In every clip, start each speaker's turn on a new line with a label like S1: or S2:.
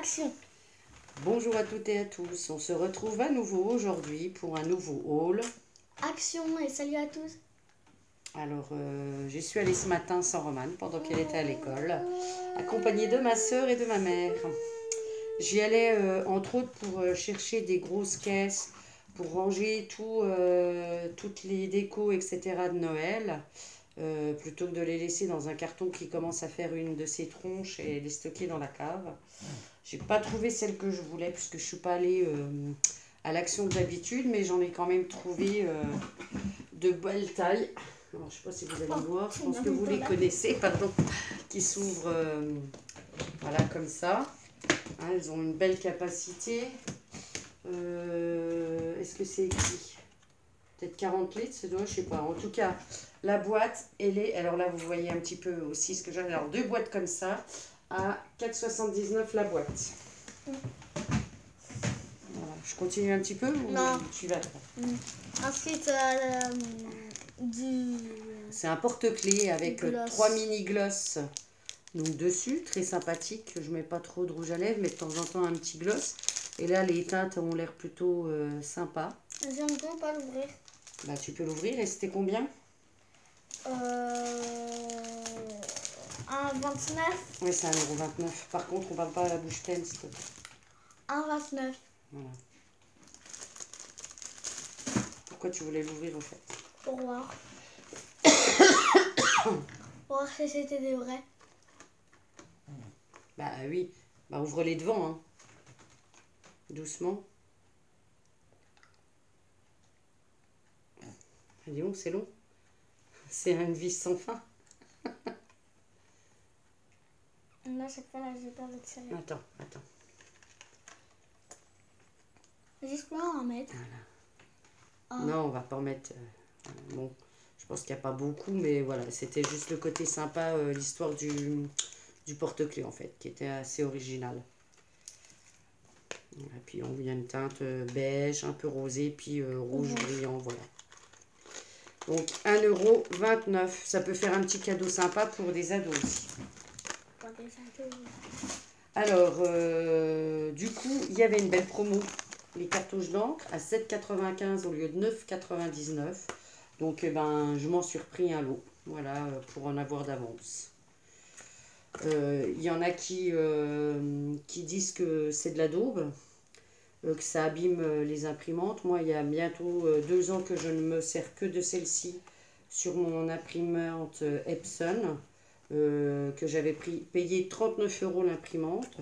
S1: Action.
S2: Bonjour à toutes et à tous, on se retrouve à nouveau aujourd'hui pour un nouveau haul.
S1: Action et salut à tous.
S2: Alors, j'y suis allée ce matin sans Romane pendant qu'elle était à l'école, accompagnée de ma soeur et de ma mère. J'y allais entre autres pour chercher des grosses caisses, pour ranger toutes les décos, etc. de Noël, plutôt que de les laisser dans un carton qui commence à faire une de ses tronches et les stocker dans la cave. J'ai pas trouvé celle que je voulais puisque je suis pas allée à l'Action d'habitude, mais j'en ai quand même trouvé de belles tailles. Alors, je sais pas si vous allez voir, je pense que vous les connaissez, pardon, qui s'ouvrent voilà, comme ça. Hein, elles ont une belle capacité. Est-ce que c'est écrit? Peut-être 40 litres, c'est dommage, je sais pas. En tout cas, la boîte, elle est... Alors là, vous voyez un petit peu aussi ce que j'ai. Alors, deux boîtes comme ça, à 4,79 la boîte. Voilà. Je continue un petit peu ou
S1: Non.
S2: tu vas?
S1: Ensuite, du...
S2: C'est un porte-clés avec
S1: Gloss.
S2: 3 mini-gloss donc dessus, très sympathique. Je mets pas trop de rouge à lèvres, mais de temps en temps un petit gloss. Et là, les teintes ont l'air plutôt sympas.
S1: J'aime bien pas l'ouvrir.
S2: Bah, tu peux l'ouvrir. Et c'était combien?
S1: 1,29.
S2: Oui, c'est 1,29 €. Par contre, on parle pas à la bouche pleine, s'il te plaît.
S1: 1,29.
S2: Voilà. Pourquoi tu voulais l'ouvrir, au fait?
S1: Pour voir. Pour voir si c'était des vrais.
S2: Bah oui. Bah, ouvre-les devant, hein. Doucement. Ah, dis donc, c'est long. C'est une vis sans fin.
S1: Là, chaque fois, là, j'ai peur de tirer.
S2: Attends.
S1: Juste pour en mettre.
S2: Voilà.
S1: Oh.
S2: Non, on va pas en mettre. Bon, je pense qu'il n'y a pas beaucoup, mais voilà, c'était juste le côté sympa, l'histoire du porte-clés en fait, qui était assez original. Et puis on vient une teinte beige, un peu rosé, puis rouge brillant, voilà. Donc 1,29 €, ça peut faire un petit cadeau sympa pour des ados aussi.
S1: Pour des ados.
S2: Alors, du coup, il y avait une belle promo. Les cartouches d'encre à 7,95 € au lieu de 9,99 €. Donc, je m'en suis repris un lot. Voilà, pour en avoir d'avance. Il y en a qui disent que c'est de la daube, que ça abîme les imprimantes. Moi, il y a bientôt 2 ans que je ne me sers que de celle-ci sur mon imprimante Epson, que j'avais payé 39 € l'imprimante.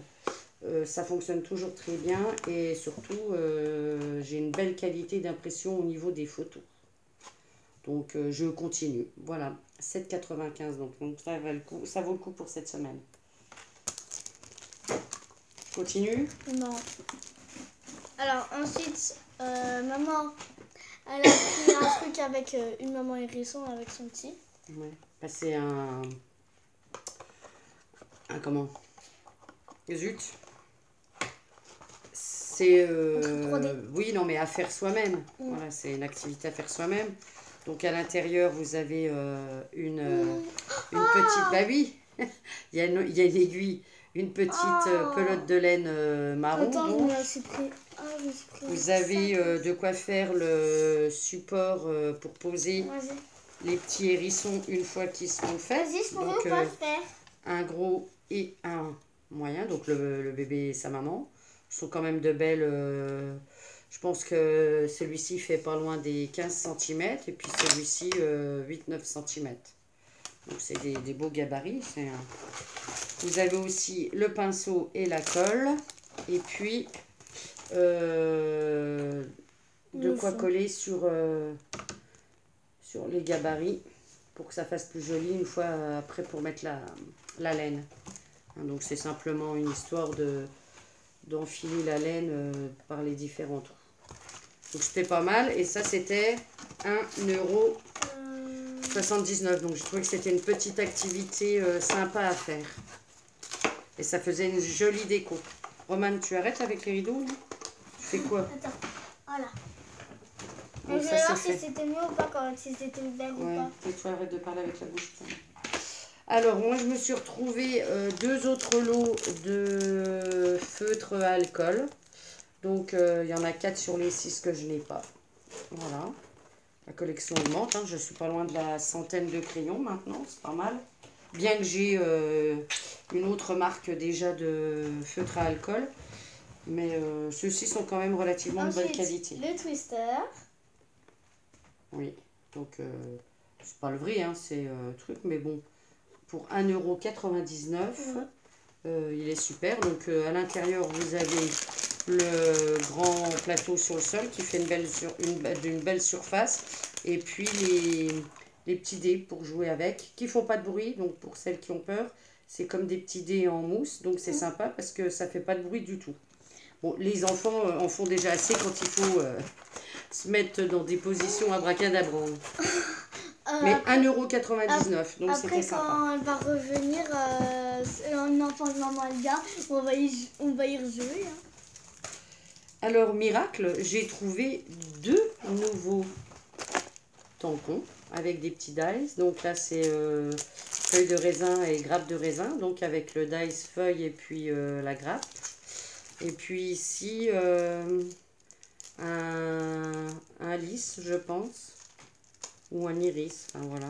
S2: Ça fonctionne toujours très bien et surtout j'ai une belle qualité d'impression au niveau des photos. Donc je continue. Voilà, 7,95 €. Donc ça vaut le coup pour cette semaine. Je continue?
S1: Non. Alors ensuite, maman, elle a pris un truc avec une maman hérisson avec son petit.
S2: Ouais. Bah, c'est un comment? Zut. C'est oui, non, mais à faire soi-même. Voilà, c'est une activité à faire soi-même. Donc à l'intérieur, vous avez une petite... Bah oui, il y a une aiguille, une petite pelote de laine marron.
S1: Attends,
S2: Donc,
S1: je me suis pris...
S2: vous avez de quoi faire le support pour poser les petits hérissons une fois qu'ils seront faits.
S1: Vas-y, je
S2: Donc
S1: pourrais pas le faire.
S2: un gros et un moyen. Donc le bébé et sa maman sont quand même de belles... je pense que celui-ci fait pas loin des 15 cm et puis celui-ci 8-9 cm. Donc c'est des beaux gabarits. Vous avez aussi le pinceau et la colle. Et puis de quoi coller sur les gabarits pour que ça fasse plus joli une fois après pour mettre la laine. Donc c'est simplement une histoire d'enfiler la laine par les différents trous. Donc c'était pas mal et ça c'était 1,79 €. Donc je trouvais que c'était une petite activité sympa à faire. Et ça faisait une jolie déco. Romane, tu arrêtes avec les rideaux? Tu fais quoi?
S1: Attends, voilà.
S2: Donc,
S1: je vais voir si c'était mieux ou pas, si c'était ouvert ou pas.
S2: Et tu arrêtes de parler avec la bouche. Alors, moi, je me suis retrouvée 2 autres lots de feutres à alcool. Donc, il y en a 4 sur les 6 que je n'ai pas. Voilà. La collection augmente. Hein. Je suis pas loin de la centaine de crayons maintenant. C'est pas mal. Bien que j'ai une autre marque déjà de feutres à alcool. Mais ceux-ci sont quand même relativement de bonne qualité.
S1: Le Twister.
S2: Oui. Donc, c'est pas le vrai, hein, c'est truc. Mais bon, pour 1,99 €, il est super. Donc, à l'intérieur, vous avez le grand plateau sur le sol qui fait une belle surface. Et puis, les petits dés pour jouer avec, qui font pas de bruit. Donc, pour celles qui ont peur, c'est comme des petits dés en mousse. Donc, c'est sympa parce que ça fait pas de bruit du tout. Bon, les enfants en font déjà assez quand il faut se mettre dans des positions abracadabra. Mais 1,99 €, donc c'était sympa.
S1: Après, quand elle va revenir, un enfant de maman et gars, on va y rejouer. Hein.
S2: Alors, miracle, j'ai trouvé 2 nouveaux tampons avec des petits dice. Donc là, c'est feuille de raisin et grappe de raisin. Donc avec le dice feuille et puis la grappe. Et puis ici, un lys, je pense. Ou un iris, enfin voilà.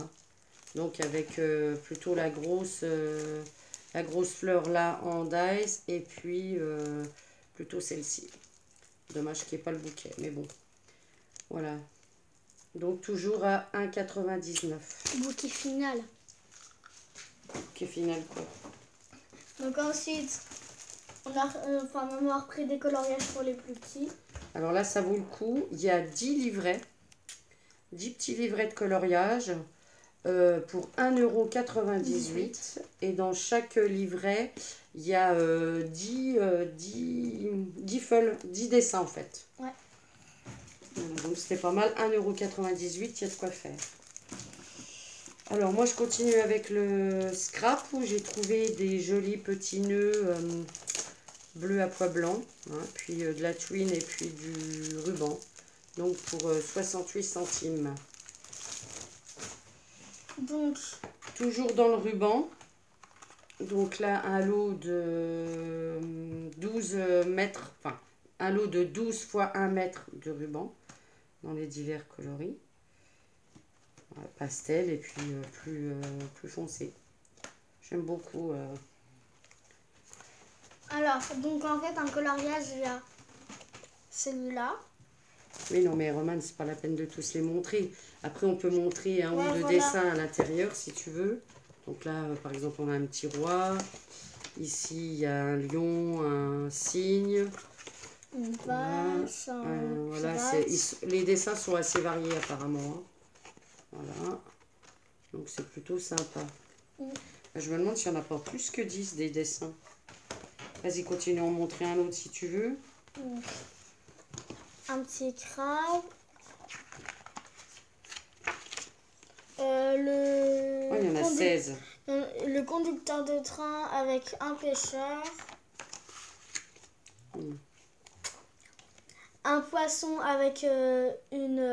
S2: Donc avec plutôt la grosse fleur là en dice. Et puis plutôt celle-ci. Dommage qu'il n'y ait pas le bouquet, mais bon. Voilà. Donc toujours à 1,99 €.
S1: Bouquet final.
S2: Bouquet final quoi.
S1: Donc ensuite, maman a repris des coloriages pour les plus petits.
S2: Alors là, ça vaut le coup. Il y a 10 livrets. 10 petits livrets de coloriage pour 1,98 €. Et dans chaque livret, il y a 10 feuilles, 10 dessins en fait.
S1: Ouais.
S2: Donc c'était pas mal. 1,98 €, il y a de quoi faire. Alors moi, je continue avec le scrap où j'ai trouvé des jolis petits nœuds bleu à pois blanc. Hein, puis de la twine et puis du ruban. Donc pour 68 centimes.
S1: Donc,
S2: toujours dans le ruban. Donc là, un lot de 12 mètres, enfin, un lot de 12 fois 1 mètre de ruban dans les divers coloris. Voilà, pastel et puis plus foncé. J'aime beaucoup.
S1: Alors, donc en fait, un coloriage, il y a celui-là.
S2: Oui, non, mais Romane, c'est pas la peine de tous les montrer. Après, on peut montrer un ou deux
S1: voilà.
S2: dessins à l'intérieur si tu veux. Donc là, par exemple, on a un petit roi. Ici, il y a un lion, un cygne.
S1: Une vache,
S2: voilà, les dessins sont assez variés apparemment. Hein. Voilà. Donc c'est plutôt sympa. Je me demande s'il n'y en a pas plus que 10 des dessins. Vas-y, continue à en montrer un autre si tu veux.
S1: Un petit crabe. Il
S2: y en a 16.
S1: Le conducteur de train avec un pêcheur. Un poisson avec une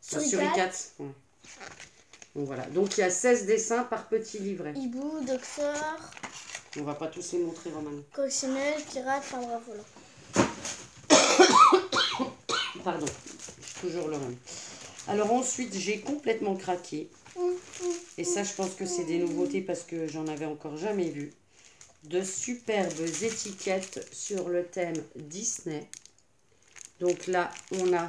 S1: suricate.
S2: Ouais. Bon, voilà. Donc il y a 16 dessins par petit livret.
S1: Hibou, docteur.
S2: On va pas tous les montrer, Romane.
S1: Coccinelle, pirate, enfin bref, voilà.
S2: Pardon, toujours le même. Alors ensuite, j'ai complètement craqué. Et ça, je pense que c'est des nouveautés parce que j'en avais encore jamais vu. De superbes étiquettes sur le thème Disney. Donc là, on a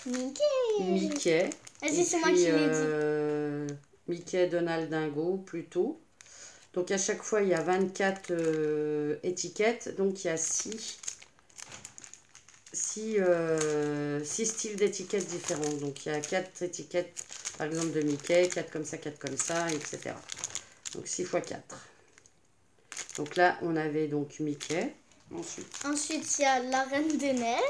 S2: Mickey.
S1: C'est moi qui l'ai dit.
S2: Mickey, Donald, Dingo, plutôt. Donc à chaque fois, il y a 24 étiquettes. Donc il y a 6 styles d'étiquettes différents. Donc il y a 4 étiquettes, par exemple de Mickey, 4 comme ça, 4 comme ça, etc. Donc 6 x 4. Donc là, on avait donc Mickey.
S1: Ensuite, il y a la Reine des Neiges.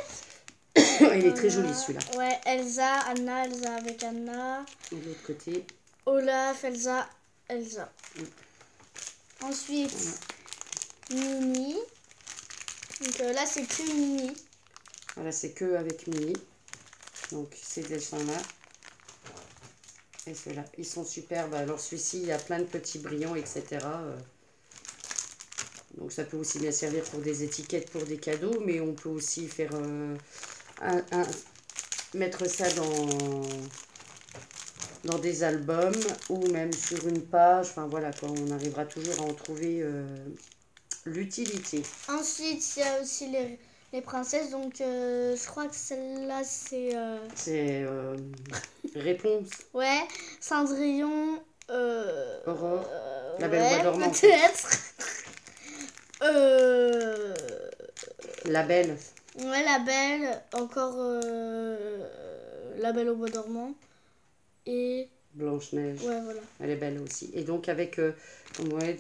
S2: Il est très joli celui-là.
S1: Ouais, Elsa, Anna, Elsa avec Anna.
S2: De l'autre côté.
S1: Olaf, Elsa, Elsa. Ensuite, Minnie. Donc là, c'est que Minnie.
S2: Voilà, c'est que avec Minnie. Donc ces dessins-là. Et ceux-là, ils sont superbes. Alors celui-ci, il y a plein de petits brillants, etc. Donc ça peut aussi bien servir pour des étiquettes, pour des cadeaux, mais on peut aussi faire mettre ça dans des albums ou même sur une page. Enfin voilà, quoi, on arrivera toujours à en trouver l'utilité.
S1: Ensuite, il y a aussi les princesses. Donc, je crois que celle-là, c'est...
S2: C'est réponse.
S1: Ouais, Cendrillon...
S2: Aurore. La Belle au bois dormant.
S1: peut-être.
S2: La Belle.
S1: Ouais, la Belle. Encore la Belle au bois dormant. Et...
S2: Blanche-Neige.
S1: Ouais, voilà.
S2: Elle est belle aussi. Et donc avec ouais,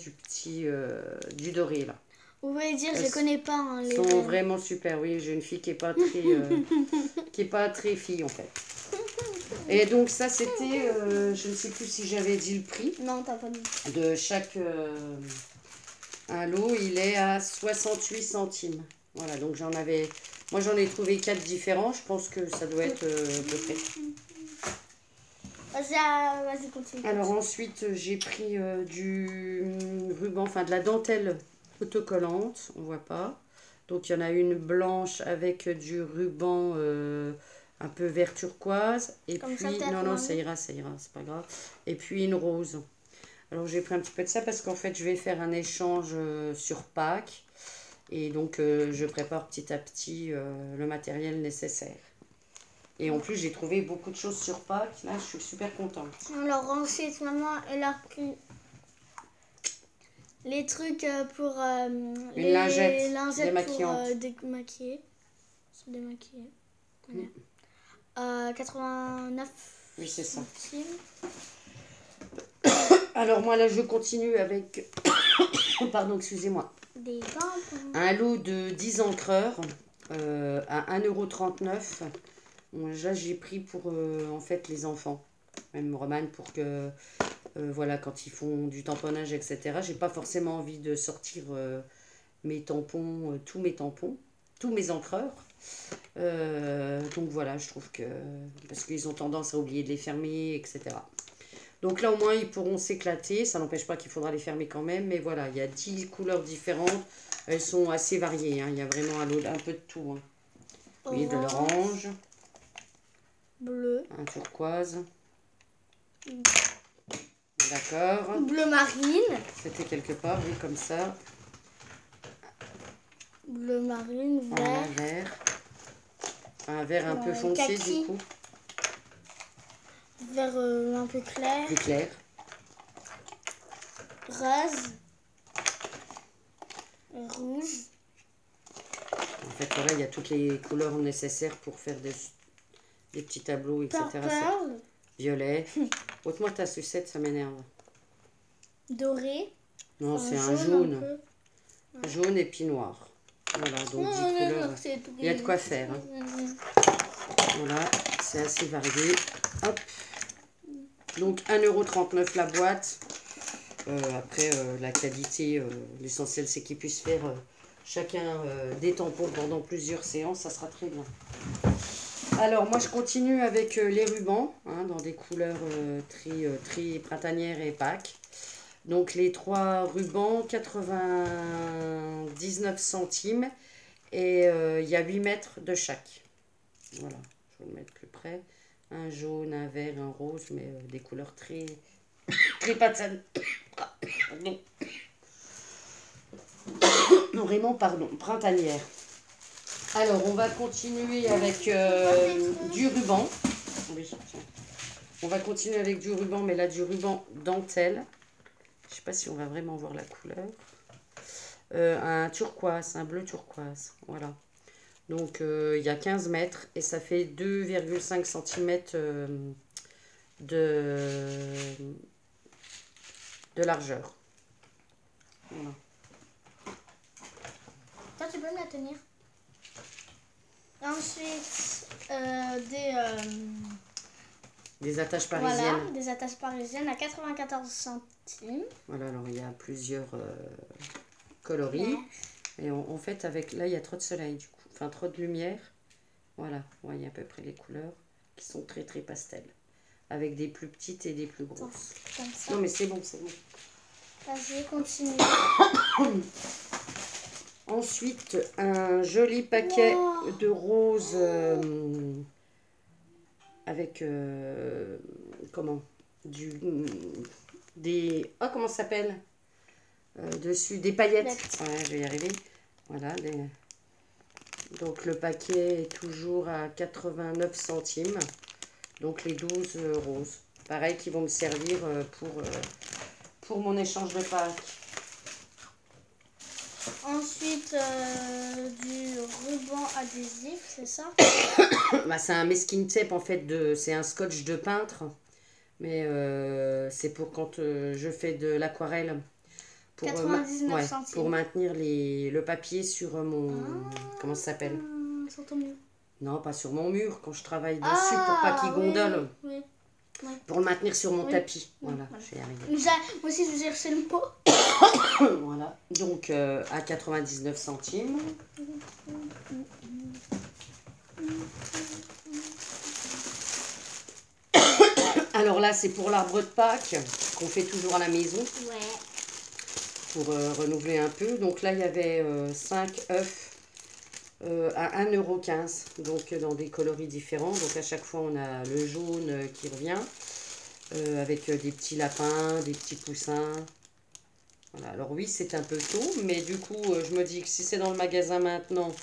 S2: du doré là.
S1: Vous pouvez dire, je les connais pas. Hein, les
S2: sont
S1: belles.
S2: vraiment super. Oui, j'ai une fille qui est pas très qui est pas très fille en fait. Et donc ça c'était, je ne sais plus si j'avais dit le prix.
S1: Non, t'as pas dit.
S2: De chaque un lot, il est à 68 centimes. Voilà, donc moi j'en ai trouvé 4 différents. Je pense que ça doit être à peu près.
S1: Vas-y, continue.
S2: Alors ensuite, j'ai pris du ruban, enfin de la dentelle autocollante, on voit pas. Donc il y en a une blanche avec du ruban un peu vert turquoise. Et
S1: Comme
S2: puis,
S1: ça,
S2: non, ça ira, c'est pas grave. Et puis une rose. Alors j'ai pris un petit peu de ça parce qu'en fait, je vais faire un échange sur Pâques. Et donc, je prépare petit à petit le matériel nécessaire. Et en plus, j'ai trouvé beaucoup de choses sur Pâques. Là, je suis super contente.
S1: Alors ensuite, maman, elle a pris les trucs pour
S2: Une lingette
S1: pour démaquiller. Se démaquiller. Voilà. 89
S2: Oui, c'est ça.
S1: centimes.
S2: Alors moi, là, je continue avec... Pardon, excusez-moi.
S1: Des tampons.
S2: Un lot de 10 encreurs à 1,39 €. Bon, là, j'ai pris pour, en fait, les enfants. Même Romane, pour que... voilà, quand ils font du tamponnage, etc. J'ai pas forcément envie de sortir mes tampons, tous mes encreurs. Donc voilà, je trouve que... Parce qu'ils ont tendance à oublier de les fermer, etc. Donc là, au moins, ils pourront s'éclater. Ça n'empêche pas qu'il faudra les fermer quand même. Mais voilà, il y a 10 couleurs différentes. Elles sont assez variées. Hein. Il y a vraiment un peu de tout. Hein. Vous voyez, de l'orange.
S1: Bleu.
S2: Un turquoise. D'accord.
S1: Bleu marine.
S2: C'était quelque part, oui, comme ça.
S1: Bleu marine, vert.
S2: Un vert. Un vert un peu foncé,
S1: kaki.
S2: du coup.
S1: Vert un peu clair.
S2: Plus clair.
S1: Rose. Rouge.
S2: En fait, voilà, il y a toutes les couleurs nécessaires pour faire des petits tableaux, etc.
S1: Purple.
S2: Violet. Ôte-moi ta sucette, ça m'énerve.
S1: Doré.
S2: Non, c'est un jaune. Jaune et puis noir. Voilà, donc 10 couleurs. Il y a de quoi faire. Hein. Voilà, c'est assez varié. Hop. Donc 1,39 € la boîte. Après, la qualité, l'essentiel c'est qu'ils puissent faire chacun des tampons pendant plusieurs séances. Ça sera très bien. Alors, moi je continue avec les rubans, hein, dans des couleurs très printanières et Pâques. Donc les 3 rubans, 99 centimes. Et il y a 8 mètres de chaque. Voilà, je vais le mettre plus près. Un jaune, un vert, un rose, mais des couleurs très pardon. Non, vraiment, pardon, printanière. Alors, on va continuer avec du ruban. Oui, tiens. On va continuer avec du ruban, mais là, du ruban dentelle. Je ne sais pas si on va vraiment voir la couleur. Un turquoise, un bleu turquoise. Voilà. Donc, il y a 15 mètres et ça fait 2,5 cm de largeur. Voilà.
S1: Toi, tu peux me la tenir. Ensuite,
S2: des attaches parisiennes.
S1: Voilà, des attaches parisiennes à 94 centimes.
S2: Voilà, alors il y a plusieurs coloris. Ouais. Et en fait, avec là, il y a trop de soleil, du coup. Enfin, trop de lumière. Voilà, vous voyez à peu près les couleurs qui sont très pastel. avec des plus petites et des plus
S1: Attends,
S2: grosses.
S1: comme ça.
S2: Non mais c'est bon, c'est bon.
S1: Vas-y, continue.
S2: Ensuite, un joli paquet
S1: Wow.
S2: de roses avec, comment, comment ça s'appelle dessus, des paillettes. Ouais, je vais y arriver. Voilà, donc le paquet est toujours à 89 centimes. Donc les 12 roses. Pareil, qui vont me servir pour mon échange de Pâques.
S1: Ensuite, du ruban adhésif, c'est ça?
S2: Bah, c'est un masking tape en fait, c'est un scotch de peintre. Mais c'est pour quand je fais de l'aquarelle. Pour,
S1: 99 centimes.
S2: pour maintenir le papier sur mon... comment ça s'appelle?
S1: Sur ton mur.
S2: Non, pas sur mon mur, quand je travaille dessus pour pas qu'il gondole.
S1: Oui. Ouais.
S2: Pour le maintenir sur mon tapis.
S1: Oui,
S2: Voilà,
S1: voilà.
S2: je vais y arriver.
S1: Moi aussi, je cherchais le mot.
S2: Voilà, donc à 99 centimes. Alors là, c'est pour l'arbre de Pâques qu'on fait toujours à la maison.
S1: Ouais.
S2: Pour renouveler un peu. Donc là, il y avait 5 œufs à 1,15 €. Donc dans des coloris différents. Donc à chaque fois, on a le jaune qui revient. Avec des petits lapins, des petits poussins. Voilà. Alors oui, c'est un peu tôt. Mais du coup, je me dis que si c'est dans le magasin maintenant,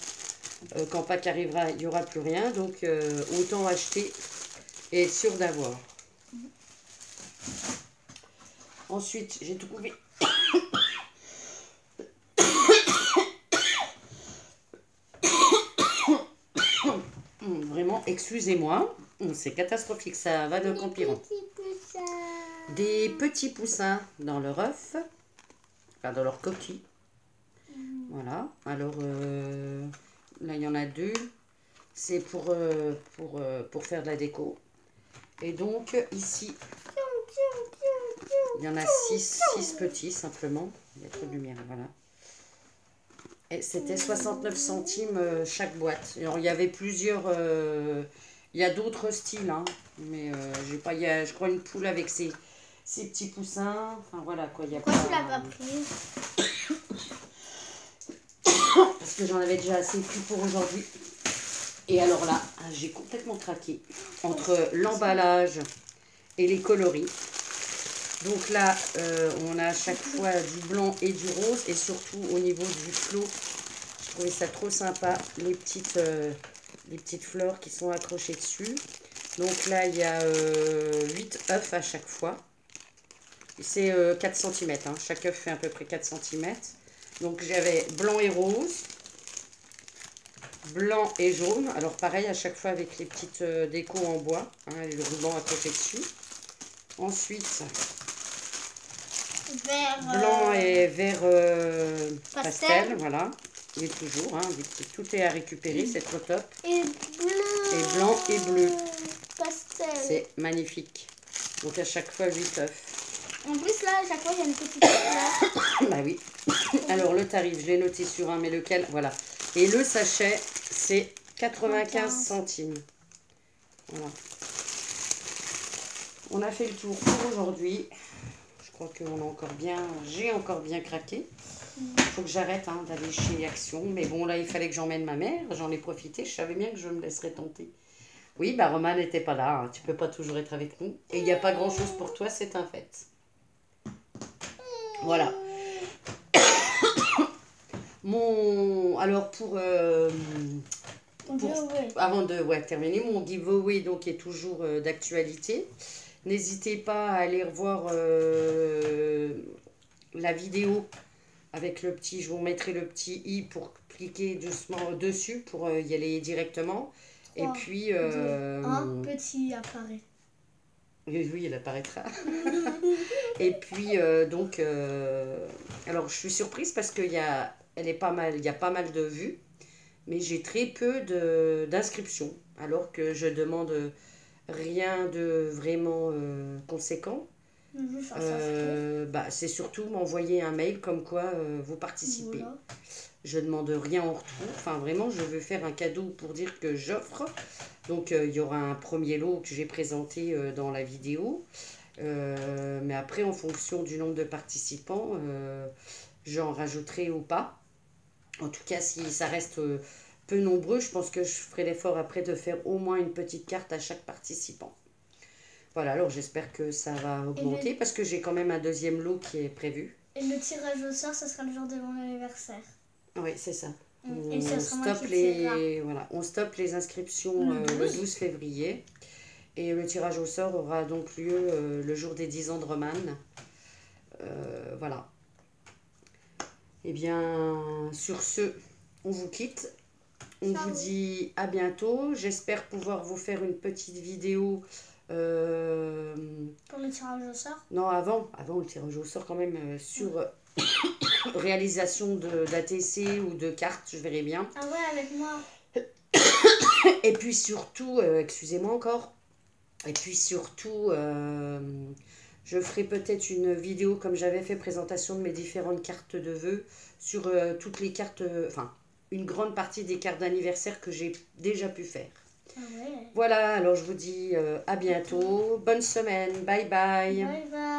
S2: quand Pâques arrivera, il n'y aura plus rien. Donc autant acheter et être sûr d'avoir. Ensuite, j'ai trouvé... Vraiment, excusez-moi, c'est catastrophique, ça va de empirant. Des petits poussins dans leur œuf, enfin dans leur coquille. Voilà, alors là il y en a 2, c'est pour faire de la déco. Et donc ici, il y en a 6 petits simplement, il y a trop de lumière, voilà. Et c'était 69 centimes chaque boîte. Alors, il y avait plusieurs... il y a d'autres styles, hein, mais j'ai pas... Il y a, je crois, une poule avec ses petits poussins. Enfin, voilà, quoi. Il y a
S1: Pourquoi
S2: pas...
S1: tu l'as pas pris?
S2: Parce que j'en avais déjà assez pris pour aujourd'hui. Et alors là, j'ai complètement craqué. Entre l'emballage et les coloris. Donc là, on a à chaque fois du blanc et du rose. Et surtout, au niveau du flot, je trouvais ça trop sympa. Les petites fleurs qui sont accrochées dessus. Donc là, il y a 8 œufs à chaque fois. C'est 4 cm. Hein. Chaque œuf fait à peu près 4 cm. Donc j'avais blanc et rose. Blanc et jaune. Alors pareil, à chaque fois avec les petites décos en bois. Hein, et le ruban accroché dessus. Ensuite...
S1: Vert,
S2: blanc et vert pastel, voilà. Et toujours, hein, tout est à récupérer, c'est trop top.
S1: Et bleu.
S2: Et blanc et bleu.
S1: Pastel.
S2: C'est magnifique. Donc à chaque fois 8 œufs.
S1: En plus là, à chaque fois, il y a une petite fleur.
S2: Bah oui. Alors le tarif, je l'ai noté sur un, mais lequel, voilà. Et le sachet, c'est 95 centimes. Voilà. On a fait le tour pour aujourd'hui. Je crois qu'on a encore bien, j'ai encore bien craqué. Il faut que j'arrête d'aller chez Action. Mais bon, là, il fallait que j'emmène ma mère. J'en ai profité. Je savais bien que je me laisserais tenter. Oui, bah Roman n'était pas là. Hein. Tu peux pas toujours être avec nous. Et il n'y a pas grand-chose pour toi, c'est un fait. Voilà. Alors, avant de terminer, mon giveaway donc, est toujours d'actualité. N'hésitez pas à aller revoir la vidéo avec le petit, je vous mettrai le petit i pour cliquer doucement dessus pour y aller directement. 3, et puis...
S1: un petit apparaît.
S2: Oui, il apparaîtra. Et puis, alors je suis surprise parce qu'il y a, il y a pas mal de vues, mais j'ai très peu d'inscriptions, alors que je demande rien de vraiment conséquent. C'est surtout m'envoyer un mail comme quoi vous participez. Voilà. Je demande rien en retour. Enfin, vraiment, je veux faire un cadeau pour dire que j'offre. Donc il y aura un premier lot que j'ai présenté dans la vidéo. Mais après, en fonction du nombre de participants, j'en rajouterai ou pas. En tout cas, si ça reste peu nombreux, je pense que je ferai l'effort après de faire au moins une petite carte à chaque participant. Voilà, alors j'espère que ça va augmenter parce que j'ai quand même un deuxième lot qui est prévu.
S1: Et le tirage au sort, ça sera le jour de mon anniversaire.
S2: Oui, c'est ça.
S1: Et ça sera moi qui tirera.
S2: Voilà, on stoppe les inscriptions le 12 février. Et le tirage au sort aura donc lieu le jour des 10 ans de Romane. Voilà. Eh bien, sur ce, on vous quitte. On vous dit à bientôt. J'espère pouvoir vous faire une petite vidéo.
S1: Pour le tirage au sort?
S2: Non, avant le tirage au sort quand même, sur réalisation d'ATC ou de cartes, je verrai bien.
S1: Ah ouais, avec moi.
S2: Et puis surtout, excusez-moi encore, et puis surtout, je ferai peut-être une vidéo comme j'avais fait, présentation de mes différentes cartes de vœux sur toutes les cartes, enfin, une grande partie des cartes d'anniversaire que j'ai déjà pu faire.
S1: Ah ouais.
S2: Voilà, alors je vous dis à bientôt, bonne semaine, bye bye.
S1: Bye bye.